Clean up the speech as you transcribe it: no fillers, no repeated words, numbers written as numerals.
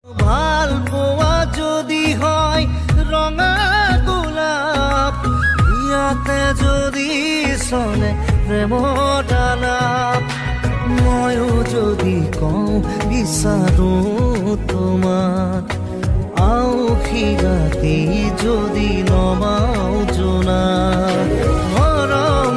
ভাল পোৱা যদি হয় ৰঙা গোলাপ, ইয়াতে যদি চলে প্ৰেমৰ আলাপ, ময়ো যদি কওঁ বিচাৰো তোমাক, আউসী ৰাতি যদি নমাও জোনাক, মৰম